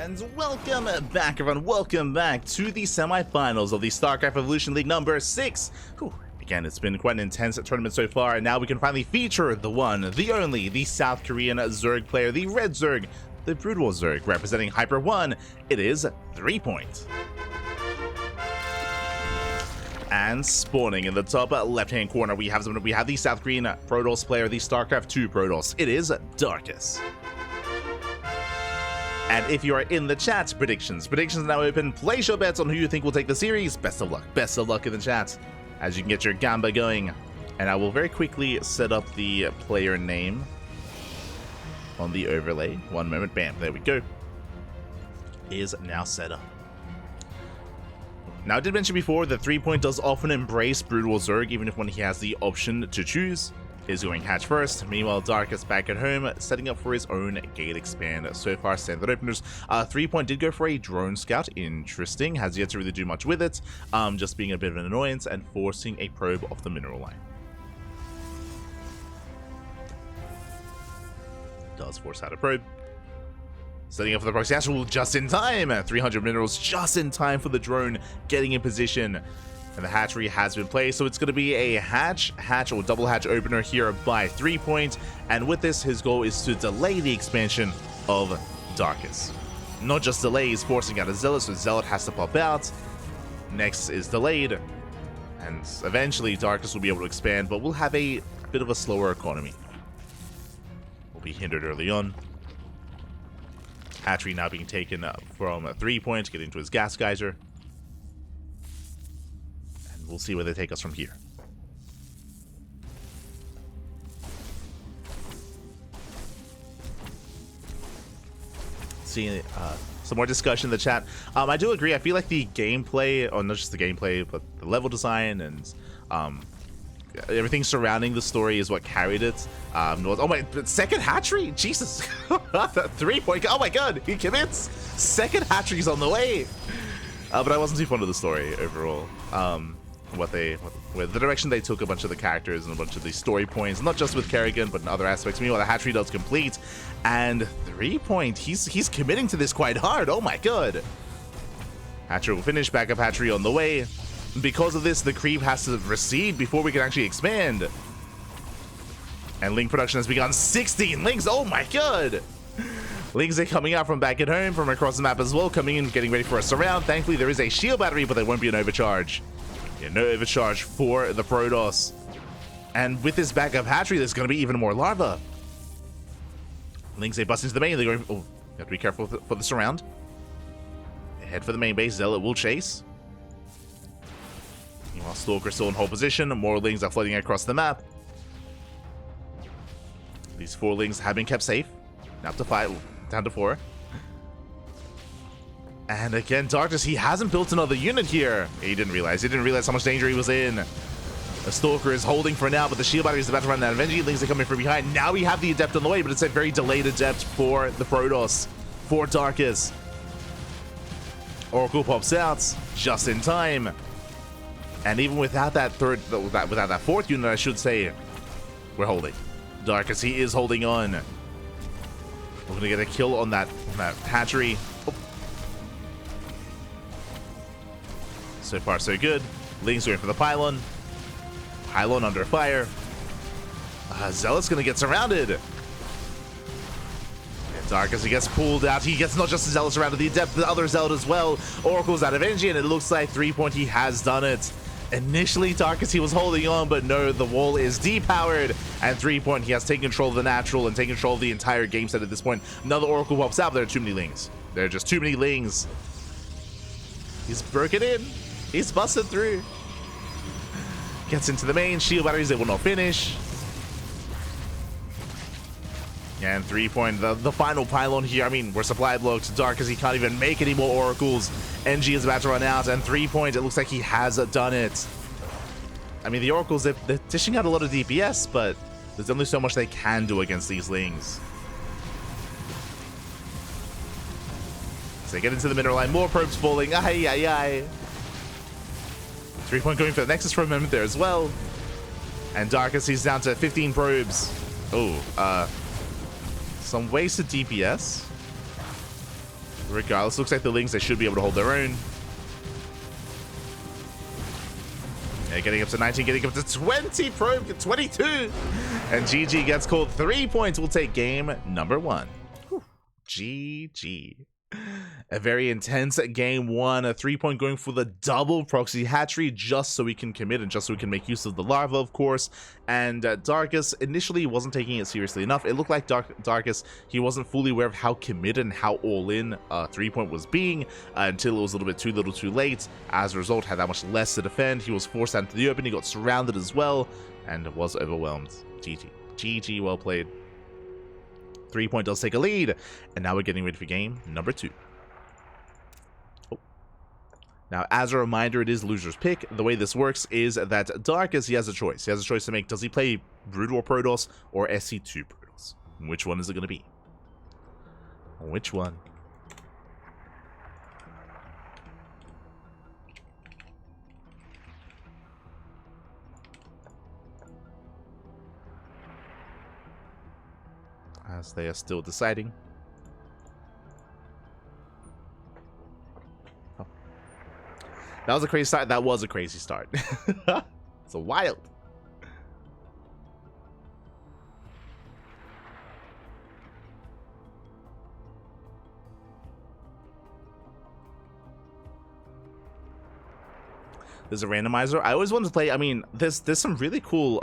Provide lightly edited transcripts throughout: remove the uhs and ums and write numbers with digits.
And welcome back, everyone. Welcome back to the semifinals of the StarCraft Evolution League number 6. Whew. Again, it's been quite an intense tournament so far, and now we can finally feature the one, the only, the South Korean Zerg player, the Red Zerg, the Brutal Zerg, representing Hyper 1. It is threepoint. And spawning in the top left-hand corner, we have the South Korean Protoss player, the StarCraft 2 Protoss. It is Darkess. And if you are in the chat, predictions are now open. Place your bets on who you think will take the series. Best of luck in the chat as you can get your gamba going. And I will very quickly set up the player name on the overlay. One moment, bam, there we go. Is now set up. Now, I did mention before that threepoint does often embrace Brutal Zerg, even if when he has the option to choose. Is going hatch first. Meanwhile, Darkess back at home, setting up for his own gate expand. So far, standard openers. Threepoint did go for a drone scout. Interesting. Has yet to really do much with it. Just being a bit of an annoyance and forcing a probe off the mineral line. Does force out a probe. Setting up for the proxy astral just in time. 300 minerals just in time for the drone getting in position. And the hatchery has been placed, so it's going to be a hatch or double hatch opener here by threepoint. And with this, his goal is to delay the expansion of Darkess. Not just delay, he's forcing out a Zealot, so Zealot has to pop out. Next is delayed, and eventually Darkess will be able to expand, but we'll have a bit of a slower economy. We'll be hindered early on. Hatchery now being taken from threepoint, getting into his gas geyser. We'll see where they take us from here. See some more discussion in the chat. I do agree. I feel like the gameplay, or not just the gameplay, but the level design and everything surrounding the story is what carried it. Oh my, second hatchery? Jesus. Threepoint. Oh my god, he commits. Second hatchery's on the way. But I wasn't too fond of the story overall. With the direction they took a bunch of the characters and a bunch of the story points, not just with Kerrigan, but in other aspects. Meanwhile, the hatchery does complete, and threepoint, he's committing to this quite hard. Oh my god. Hatchery will finish, backup hatchery on the way. Because of this, the creep has to recede before we can actually expand. And link production has begun. 16 links, oh my god. Links are coming out from back at home, from across the map as well, coming in, getting ready for a surround. Thankfully, there is a shield battery, but there won't be an overcharge. Yeah, no overcharge for the Protoss. And with this backup hatchery, there's going to be even more larva. Links, they bust into the main. They're going, oh, you have to be careful for the surround. They head for the main base. Zealot will chase. Meanwhile, Stalker's still in hold position. More Lings are floating across the map. These 4 Lings have been kept safe. Now up to 5, down to 4. And again, Darkess, he hasn't built another unit here. He didn't realize how much danger he was in. The Stalker is holding for now, but the shield battery is about to run out of energy. Lings are coming from behind. Now we have the Adept on the way, but it's a very delayed Adept for the Protoss, for Darkess. Oracle pops out just in time. And even without that without that 4th unit, I should say, we're holding. Darkess, he is holding on. We're gonna get a kill on that hatchery. Oh. So far, so good. Ling's going for the pylon. Pylon under fire. Zealot's gonna get surrounded. And Darkess, he gets pulled out. He gets not just the Zealot surrounded, the Adept, the other Zealot as well. Oracle's out of energy, and it looks like threepoint, he has done it. Initially, Darkess, he was holding on, but no, the wall is depowered. And threepoint, he has taken control of the natural and taken control of the entire game set at this point. Another Oracle pops out, but there are too many Lings. There are just too many Lings. He's broken in. He's busted through. Gets into the main. Shield batteries, they will not finish. And threepoint, the final pylon here. I mean, we're supply blocked. Darkess, he can't even make any more oracles. NG is about to run out. And threepoint, it looks like he has done it. I mean, the oracles, they're dishing out a lot of DPS, but there's only so much they can do against these Lings. So they get into the mineral line. More probes falling. Ay, ay, ay. Threepoint going for the Nexus for a moment there as well. And Darkess, he's down to 15 probes. Oh, some wasted DPS. Regardless, looks like the Lings, they should be able to hold their own. Yeah, getting up to 19, getting up to 20, probe 22. And GG gets called. 3 points will take game number 1. Whew. GG. A very intense game 1, a 3-point going for the double proxy hatchery just so we can commit and just so we can make use of the larva, of course. And Darkess initially wasn't taking it seriously enough. It looked like Darkess, he wasn't fully aware of how committed and how all-in 3-point was being until it was a little bit too little too late. As a result, had that much less to defend. He was forced out into the open, he got surrounded as well, and was overwhelmed. GG. GG, well played. 3-point does take a lead, and now we're getting ready for game number 2. Oh. Now, as a reminder, it is loser's pick. The way this works is that Darkess, he has a choice. He has a choice to make. Does he play Brood War Protoss or SC2 Protoss? Which one is it going to be? Which one? As they are still deciding. Oh. That was a crazy start. That was a crazy start. It's a wild. There's a randomizer. I always wanted to play. I mean, there's some really cool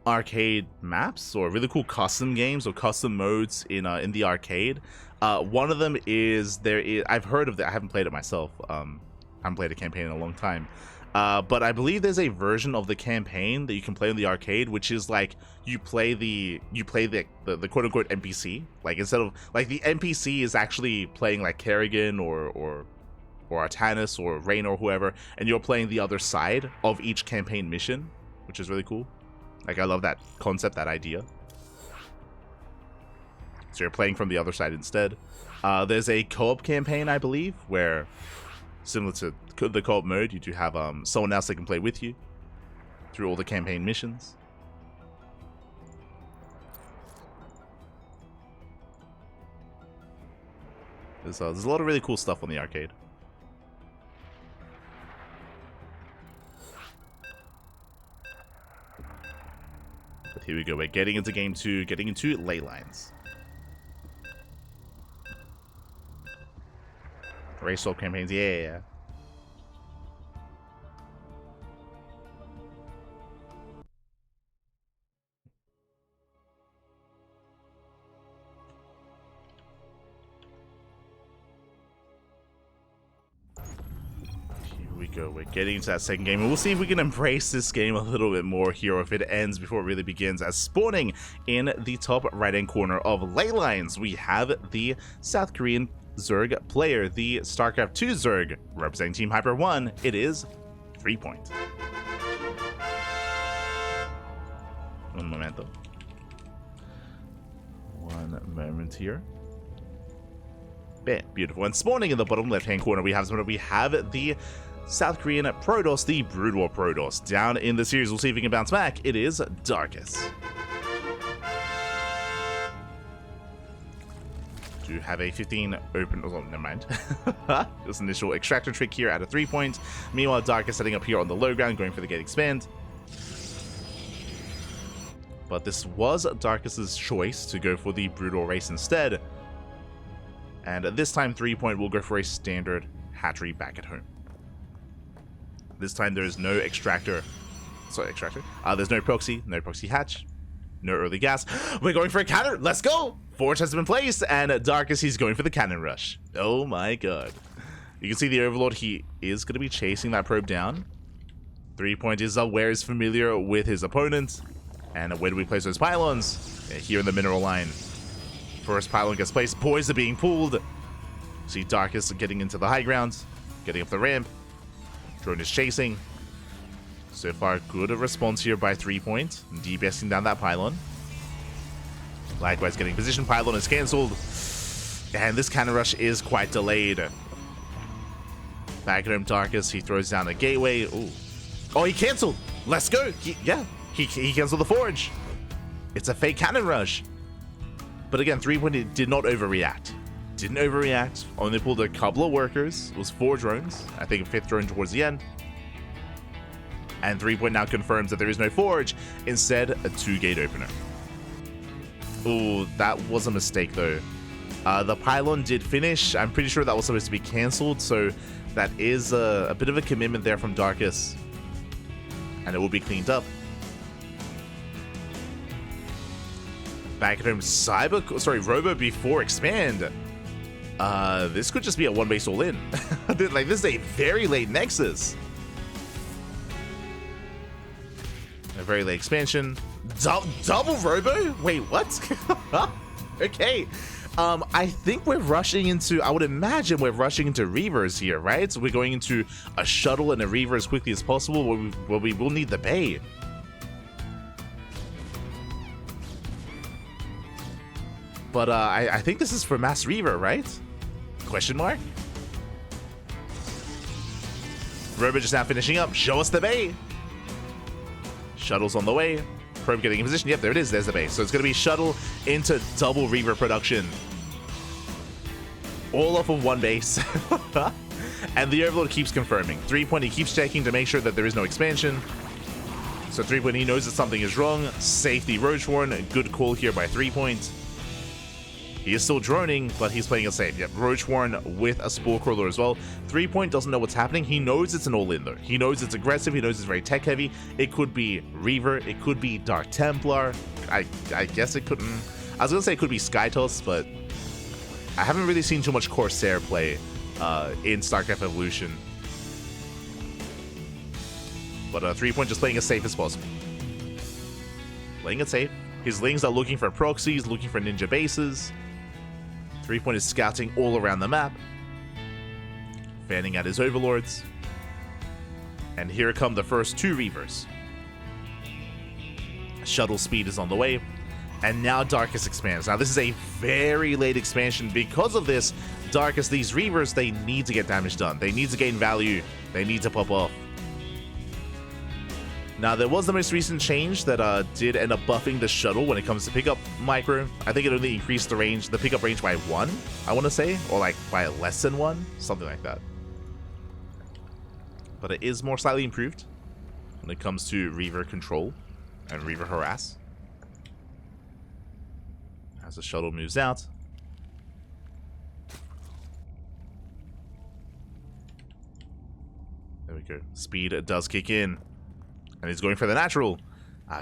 arcade maps or really cool custom games or custom modes in the arcade. One of them is I've heard of that. I haven't played it myself. I haven't played a campaign in a long time. But I believe there's a version of the campaign that you can play in the arcade, which is like you play the quote unquote NPC. Like instead of like the NPC is actually playing like Kerrigan or Artanis or Rain or whoever, and you're playing the other side of each campaign mission, which is really cool. Like, I love that concept, that idea. So you're playing from the other side instead. There's a co-op campaign, I believe, where, similar to the co-op mode, you do have someone else that can play with you through all the campaign missions. There's a lot of really cool stuff on the arcade. But here we go. We're getting into game 2, getting into ley lines. Race swap campaigns, yeah. We're getting into that second game, and we'll see if we can embrace this game a little bit more here, or if it ends before it really begins. As spawning in the top right-hand corner of ley lines, we have the South Korean Zerg player, the StarCraft 2 Zerg, representing Team Hyper 1. It is 3-point. Un momento. One moment here. Bam, beautiful. And spawning in the bottom left-hand corner, we have the South Korean Protoss, the Brood War Protoss. Down in the series, we'll see if we can bounce back. It is Darkess. Do have a 15 open. Oh, never mind. Just initial extractor trick here at a 3-point. Meanwhile, Darkess setting up here on the low ground, going for the gate expand. But this was Darkess's choice to go for the Brood War race instead. And at this time, 3-point will go for a standard hatchery back at home. This time there is no extractor. Sorry, extractor. There's no proxy hatch, no early gas. We're going for a cannon. Let's go. Forge has been placed, and Darkess, he's going for the cannon rush. Oh my god. You can see the Overlord, he is going to be chasing that probe down. 3-point is where is familiar with his opponent. And where do we place those pylons? Here in the mineral line. First pylon gets placed. Boys are being pulled. See Darkess getting into the high ground, getting up the ramp. Drone is chasing. So far, good response here by 3-point. DBSing down that pylon. Likewise, getting position. Pylon is cancelled. And this cannon rush is quite delayed. Back at home, Darkess, he throws down a gateway. Ooh. Oh, he cancelled. Let's go. He canceled the forge. It's a fake cannon rush. But again, 3-point did not overreact. Didn't overreact. Only pulled a couple of workers. It was 4 drones. I think a 5th drone towards the end. And threepoint now confirms that there is no forge. Instead, a 2-gate opener. Ooh, that was a mistake though. The pylon did finish. I'm pretty sure that was supposed to be cancelled. So that is a bit of a commitment there from Darkess. And it will be cleaned up. Back at home, Robo before expand. This could just be a 1-base all-in. Like, this is a very late Nexus. A very late expansion. Double Robo? Wait, what? Okay. I think we're rushing into, I would imagine we're rushing into Reavers here, right? So we're going into a shuttle and a Reaver as quickly as possible where we will need the Bay. But I think this is for Mass Reaver, right? Question mark? Robo just now finishing up. Show us the Bay. Shuttle's on the way. Probe getting in position. Yep, there it is. There's the Bay. So it's going to be shuttle into double Reaver production. All off of 1 base. And the Overlord keeps confirming. Threepoint, he keeps checking to make sure that there is no expansion. So Threepoint, he knows that something is wrong. Safety Roachworn. Good call here by Threepoint. He is still droning, but he's playing it safe. Yep, Roachworn with a Spore Crawler as well. Threepoint doesn't know what's happening. He knows it's an all-in though. He knows it's aggressive. He knows it's very tech-heavy. It could be Reaver. It could be Dark Templar. I guess it couldn't. I was gonna say it could be Skytoss, but I haven't really seen too much Corsair play in StarCraft Evolution. But Threepoint just playing as safe as possible. Playing it safe. His Lings are looking for proxies, looking for ninja bases. Threepoint is scouting all around the map. Fanning out his Overlords. And here come the first 2 Reavers. Shuttle speed is on the way. And now Darkess expands. Now this is a very late expansion. Because of this, Darkess, these Reavers, they need to get damage done. They need to gain value. They need to pop off. Now, there was the most recent change that did end up buffing the shuttle when it comes to pickup micro. I think it only increased the pickup range by 1, I want to say, or like by less than 1, something like that. But it is more slightly improved when it comes to Reaver control and Reaver harass. As the shuttle moves out. There we go. Speed does kick in. And he's going for the natural.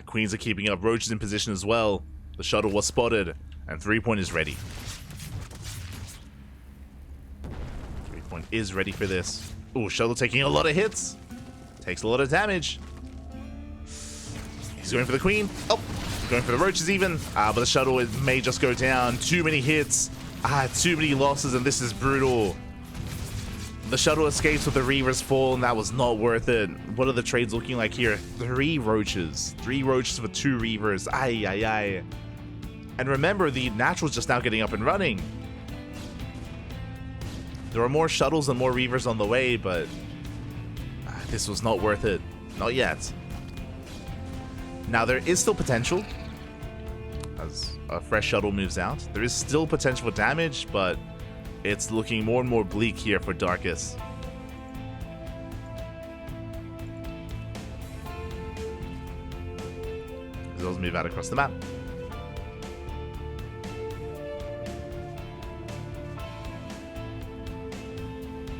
Queens are keeping up. Roach is in position as well. The shuttle was spotted. And Threepoint is ready. Threepoint is ready for this. Ooh, shuttle taking a lot of hits. Takes a lot of damage. He's going for the Queen. Oh, going for the Roaches even. But the shuttle may just go down. Too many hits. Too many losses, and this is brutal. The shuttle escapes with the Reaver's fall, and that was not worth it. What are the trades looking like here? 3 Roaches. 3 Roaches for 2 Reavers. Ay, ay, ay. And remember, the Natural's just now getting up and running. There are more shuttles and more Reavers on the way, but this was not worth it. Not yet. Now, there is still potential. As a fresh shuttle moves out, there is still potential for damage, but it's looking more and more bleak here for Darkess. Those move out across the map.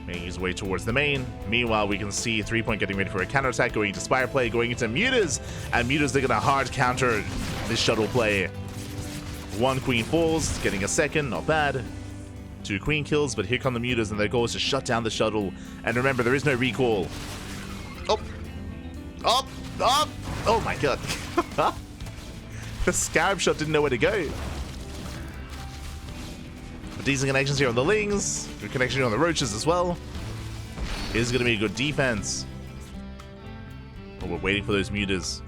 Making his way towards the main. Meanwhile, we can see Threepoint getting ready for a counterattack, going into Spire play, going into Mutas, and Mutas, they're gonna hard counter this shuttle play. 1 Queen falls, getting a second, not bad. 2 Queen kills, but here come the Mutas, and their goal is to shut down the shuttle. And remember, there is no recall. Oh! Oh! Oh! Oh my god. The Scarab Shot didn't know where to go. But decent connections here on the Lings. Good connection here on the Roaches as well. It is going to be a good defense. But we're waiting for those Mutas.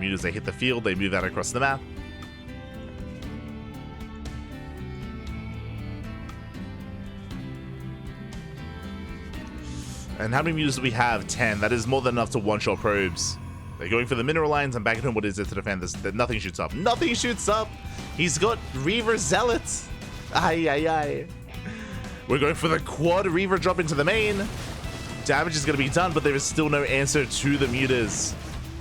As they hit the field, they move out across the map. And how many Mutas do we have? 10. That is more than enough to one-shot probes. They're going for the mineral lines, and back at home, what is it to defend this? Nothing shoots up. Nothing shoots up! He's got Reaver Zealots! Ay, ay, ay. We're going for the quad Reaver drop into the main. Damage is going to be done, but there is still no answer to the Mutas.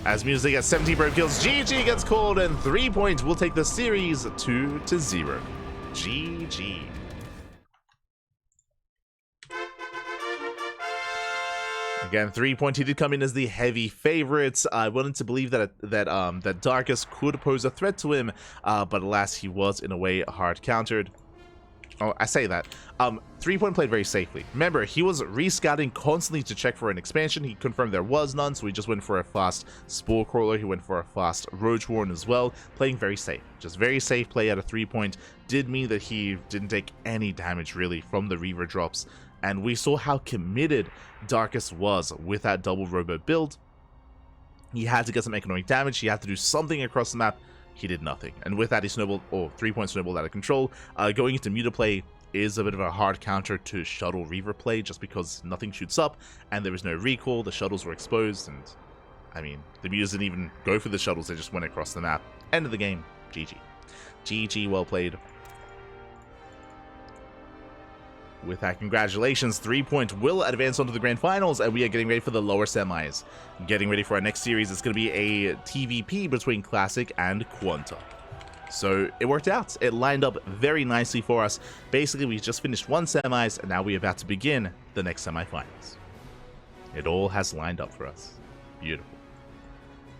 As Mutas, they get 17 pro kills. GG gets called, and 3-point will take the series 2-0. GG. Again, 3-point, he did come in as the heavy favorites. I wanted to believe that Darkess could pose a threat to him, but alas, he was in a way hard countered. Oh, I say that. 3-point played very safely. Remember, he was rescouting constantly to check for an expansion. He confirmed there was none, so he just went for a fast Spore Crawler. He went for a fast Roach Warren as well, playing very safe. Just very safe play at a 3-point. Did mean that he didn't take any damage, really, from the Reaver drops. And we saw how committed Darkess was with that double robo build. He had to get some economic damage. He had to do something across the map. He did nothing. And with that, he snowballed, or 3-point snowballed out of control. Going into Muta play is a bit of a hard counter to Shuttle Reaver play, just because nothing shoots up, and there was no recall. The shuttles were exposed, and I mean, the Mutas didn't even go for the shuttles. They just went across the map. End of the game. GG. GG, well played. With that, congratulations, 3-point will advance onto the grand finals, and we are getting ready for the lower semis. Getting ready for our next series. It's going to be a TVP between Classic and Quanta. So it worked out. It lined up very nicely for us. Basically, we just finished one semis, and now we're about to begin the next semifinals. It all has lined up for us. Beautiful.